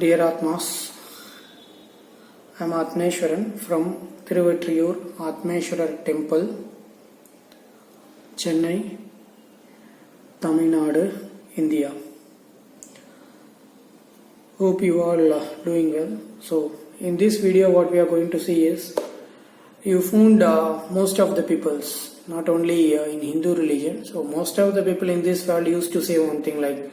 Dear Atmas, I am Atmeshwaran from Thiruvetriyur Atmeshwarar Temple, Chennai, Tamil Nadu, India. Hope you all are doing well. So, in this video what we are going to see is, you found most of the peoples, not only in Hindu religion, so most of the people in this world used to say one thing like,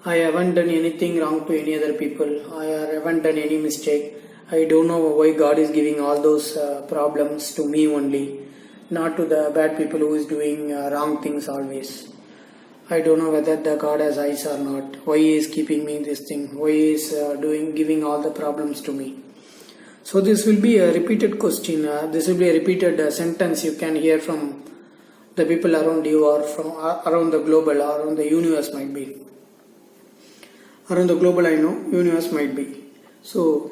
I haven't done anything wrong to any other people, I haven't done any mistake, I don't know why God is giving all those problems to me only, not to the bad people who is doing wrong things always. I don't know whether the God has eyes or not, why he is keeping me this thing, why he is giving all the problems to me. So this will be a repeated question, this will be a repeated sentence you can hear from the people around you or from around the global or around the universe might be. Around the global I know, universe might be. So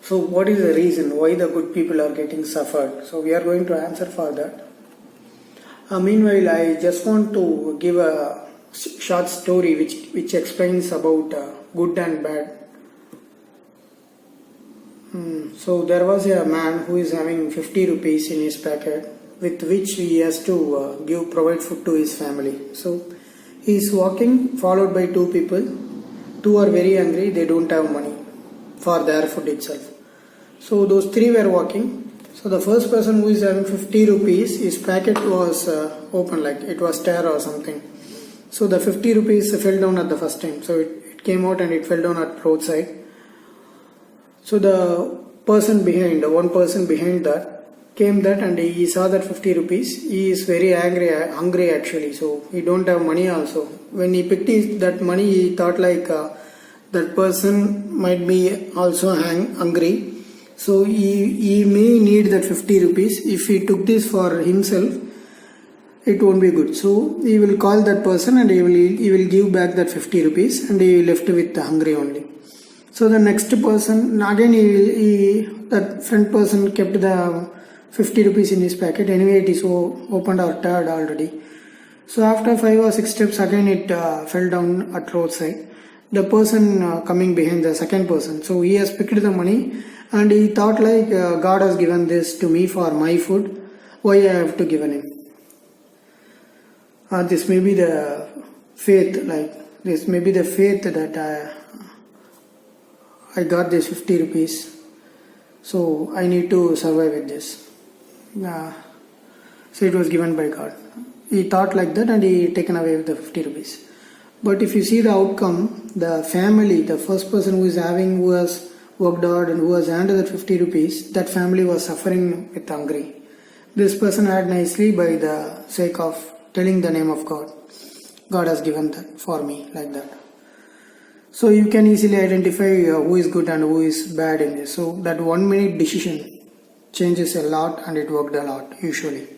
what is the reason why the good people are getting suffered? So we are going to answer for that. Meanwhile, I just want to give a short story which explains about good and bad. So there was a man who is having 50 rupees in his pocket, with which he has to provide food to his family. So he is walking followed by two people. Two are very hungry, they don't have money for their food itself. So those three were walking. So the first person who is having 50 rupees, his packet was open, like it was tear or something. So the 50 rupees fell down at the first time. So it came out and it fell down at roadside. So the person behind, one person behind that, came that and he saw that 50 rupees. He is very hungry actually, so he don't have money also. When he picked that money, he thought like that person might be also hungry. So he may need that 50 rupees. If he took this for himself, it won't be good. So he will call that person and he will give back that 50 rupees and he will left with the hungry only. So the next person, again that front person kept the 50 rupees in his packet. Anyway, it is opened or tired already. So after 5 or 6 steps, again it fell down at roadside. The person coming behind, the second person, so he has picked the money and he thought like, God has given this to me for my food, why I have to give him? This may be the faith, like this may be the faith that I got this 50 rupees, so I need to survive with this. So it was given by God. He thought like that and he taken away with the 50 rupees. But if you see the outcome, the family, the first person who has worked hard and who has earned that 50 rupees, that family was suffering with hungry. This person had nicely by the sake of telling the name of God. God has given that for me, like that. So you can easily identify who is good and who is bad in this. So that 1 minute decision changes a lot and it worked a lot usually.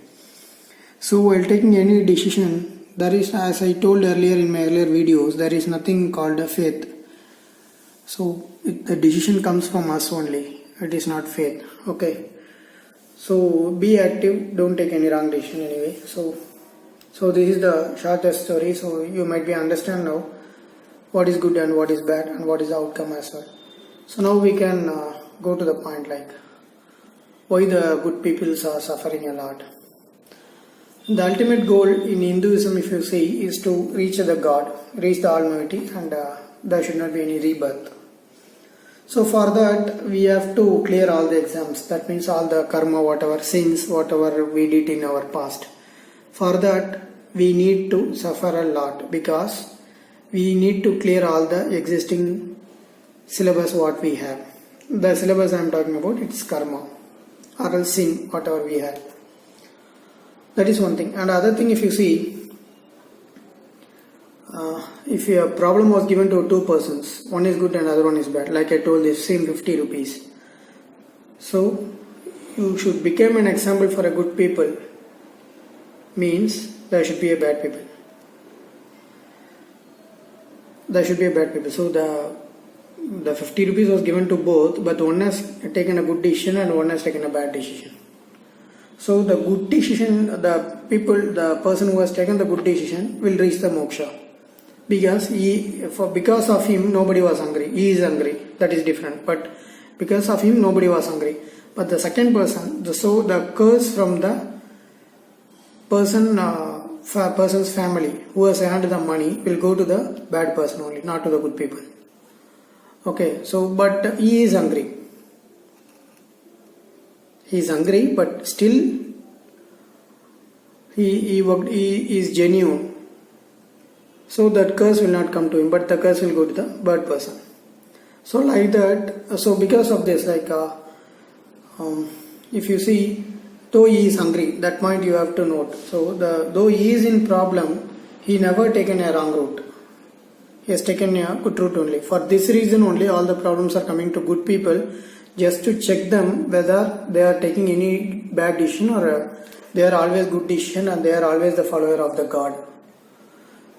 So while taking any decision, there is, as I told earlier in my earlier videos, there is nothing called a faith. So the decision comes from us only. It is not faith. Okay. So be active. Don't take any wrong decision anyway. So this is the shortest story. So you might be understand now what is good and what is bad and what is the outcome as well. So now we can go to the point, like why the good people are suffering a lot. The ultimate goal in Hinduism, if you see, is to reach the God, reach the Almighty, and there should not be any rebirth. So for that, we have to clear all the exams. That means all the karma, whatever sins, whatever we did in our past. For that, we need to suffer a lot because we need to clear all the existing syllabus what we have. The syllabus I am talking about, it's karma or else sin, whatever we have. That is one thing. And other thing, if you see, if a problem was given to two persons, one is good and other one is bad, like I told, this same 50 rupees. So you should become an example for a good people, means there should be a bad people. There should be a bad people. So the 50 rupees was given to both, but one has taken a good decision and one has taken a bad decision. So the good decision, the person who has taken the good decision will reach the moksha. because because of him nobody was hungry. He is hungry, that is different, but because of him nobody was hungry. But the second person, so the curse from the person's family who has earned the money will go to the bad person only, not to the good people. Okay, so but he is hungry. He is hungry, but still he is genuine. So that curse will not come to him, but the curse will go to the bad person. So like that, so because of this, like if you see, though he is hungry, that point you have to note. So though he is in problem, he never taken a wrong route. He has taken a good route only. For this reason only, all the problems are coming to good people, just to check them whether they are taking any bad decision or they are always good decision and they are always the follower of the God.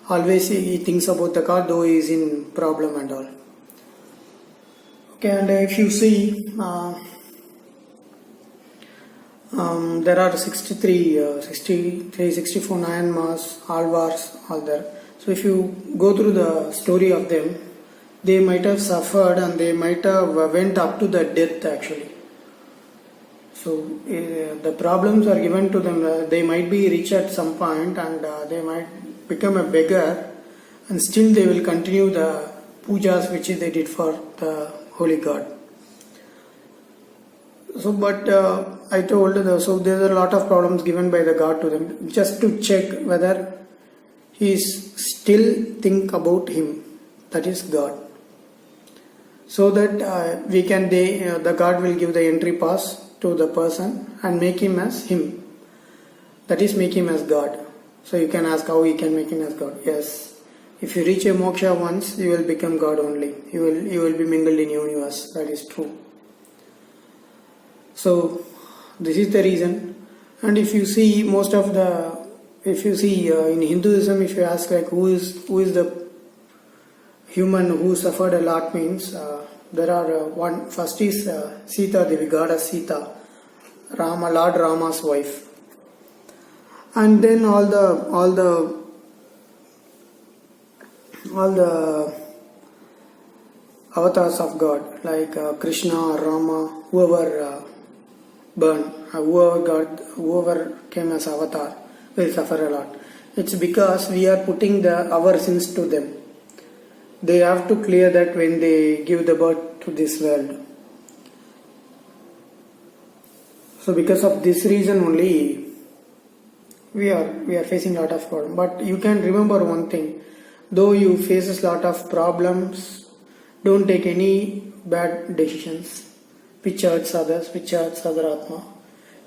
Always he thinks about the God, though he is in problem and all. Okay, and if you see, there are 64 Nayanmars, Alvars, all there. So if you go through the story of them, they might have suffered and they might have went up to the death actually. So the problems are given to them. They might be rich at some point and they might become a beggar, and still they will continue the pujas which they did for the holy God. So but I told so there are a lot of problems given by the God to them, just to check whether he is still think about him, that is God, so that we can the God will give the entry pass to the person and make him as him, that is make him as God. So you can ask how he can make him as God. Yes, if you reach a moksha once, you will become God only. You will be mingled in universe. That is true. So this is the reason. And if you see in Hinduism, if you ask like who is the human who suffered a lot, means there are first is Sita Devi, goddess Sita, Lord Rama's wife. And then all the avatars of God, like Krishna or Rama, whoever whoever came as avatar will suffer a lot. It's because we are putting our sins to them. They have to clear that when they give the birth to this world. So because of this reason only, we are facing a lot of problems. But you can remember one thing: though you faces a lot of problems, don't take any bad decisions which hurts others, which hurts other Atma.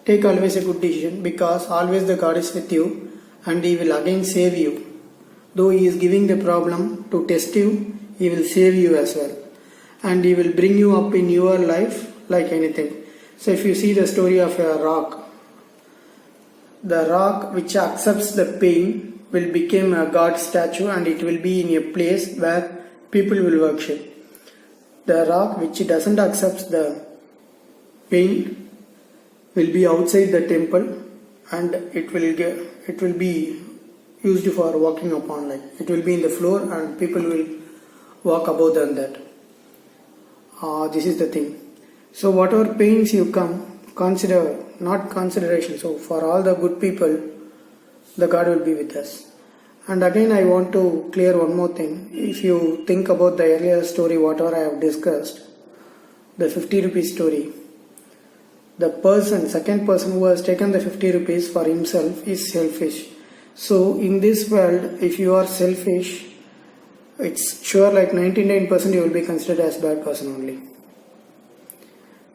Take always a good decision, because always the God is with you and he will again save you. Though he is giving the problem to test you, he will save you as well, and he will bring you up in your life like anything. So if you see the story of a rock, the rock which accepts the pain will become a God statue, and it will be in a place where people will worship. The rock which doesn't accept the pain will be outside the temple, and it will be used for walking upon, like it will be in the floor and people will walk above than that. This is the thing. So whatever pains you come, consider, not consideration. So for all the good people, the God will be with us. And again I want to clear one more thing. If you think about the earlier story, whatever I have discussed, the 50 rupees story, the second person who has taken the 50 rupees for himself is selfish. So in this world, if you are selfish, it's sure like 99% you will be considered as bad person only.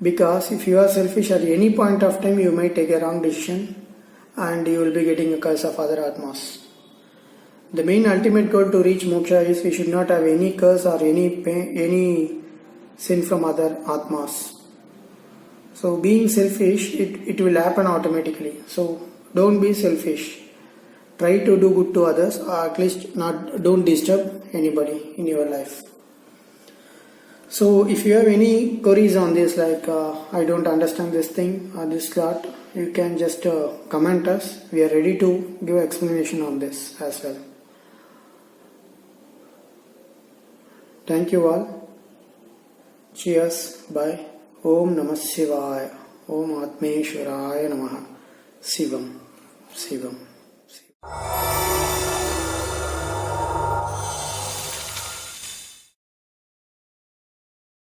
Because if you are selfish at any point of time, you might take a wrong decision and you will be getting a curse of other Atmas. The main ultimate goal to reach moksha is we should not have any curse or any sin from other Atmas. So being selfish, it will happen automatically. So don't be selfish. Try to do good to others, or at least don't disturb anybody in your life. So if you have any queries on this, like I don't understand this thing or this thought, you can just comment us. We are ready to give explanation on this as well. Thank you all. Cheers. Bye. Om Namah Shivaya. Om Atmeshwaraya Namaha. Shivam. Shivam. Shivam.